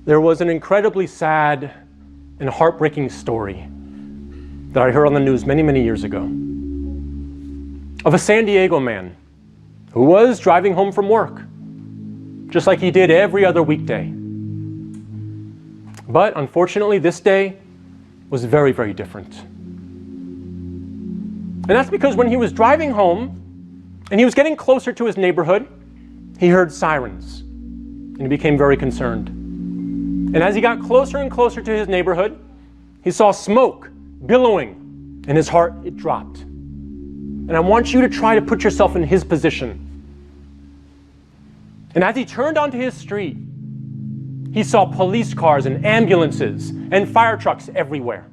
There was an incredibly sad and heartbreaking story that I heard on the news many, many years ago of a San Diego man who was driving home from work, just like he did every other weekday. But unfortunately, this day was very, very different. And that's because when he was driving home and he was getting closer to his neighborhood, he heard sirens and he became very concerned. And as he got closer and closer to his neighborhood, he saw smoke billowing and his heart, it dropped. And I want you to try to put yourself in his position. And as he turned onto his street, he saw police cars and ambulances and fire trucks everywhere.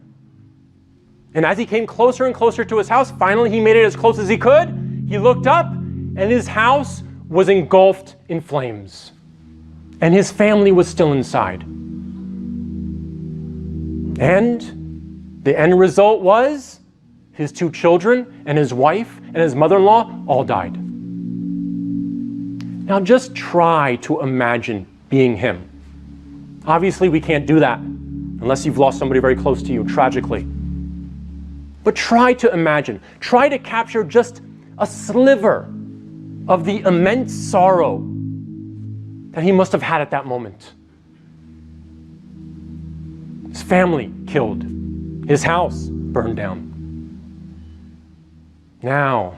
And as he came closer and closer to his house, finally he made it as close as he could. He looked up and his house was engulfed in flames. And his family was still inside. And the end result was his 2 children and his wife and his mother-in-law all died. Now just try to imagine being him. Obviously we can't do that unless you've lost somebody very close to you, tragically. But try to imagine, try to capture just a sliver of the immense sorrow that he must have had at that moment. His family killed, his house burned down. Now,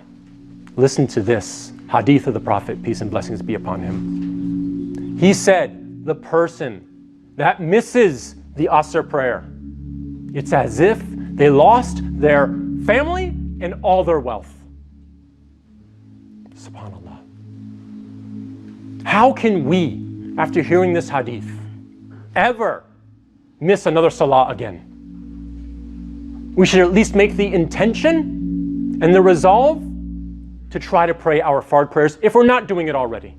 listen to this hadith of the Prophet, peace and blessings be upon him. He said, the person that misses the Asr prayer, it's as if they lost their family and all their wealth. SubhanAllah. How can we, after hearing this hadith, ever miss another salah again? We should at least make the intention and the resolve to try to pray our fard prayers if we're not doing it already,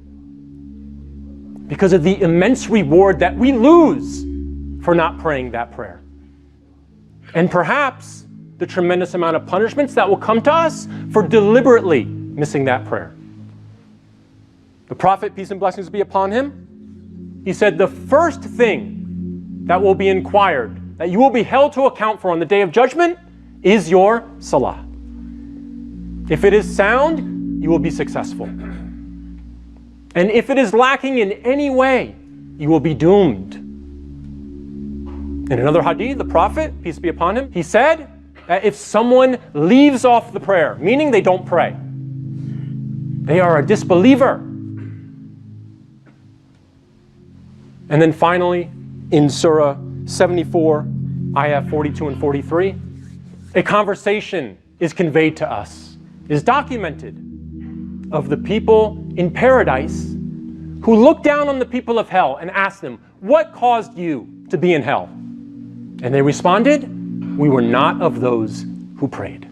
because of the immense reward that we lose for not praying that prayer, and perhaps the tremendous amount of punishments that will come to us for deliberately missing that prayer. The Prophet, peace and blessings be upon him, he said the first thing that will be inquired, that you will be held to account for on the Day of Judgment, is your salah. If it is sound, you will be successful. And if it is lacking in any way, you will be doomed. In another hadith, the Prophet, peace be upon him, he said that if someone leaves off the prayer, meaning they don't pray, they are a disbeliever. And then finally, in Surah 74, ayah 42 and 43, a conversation is conveyed to us, is documented, of the people in paradise who looked down on the people of hell and asked them, what caused you to be in hell? And they responded, we were not of those who prayed.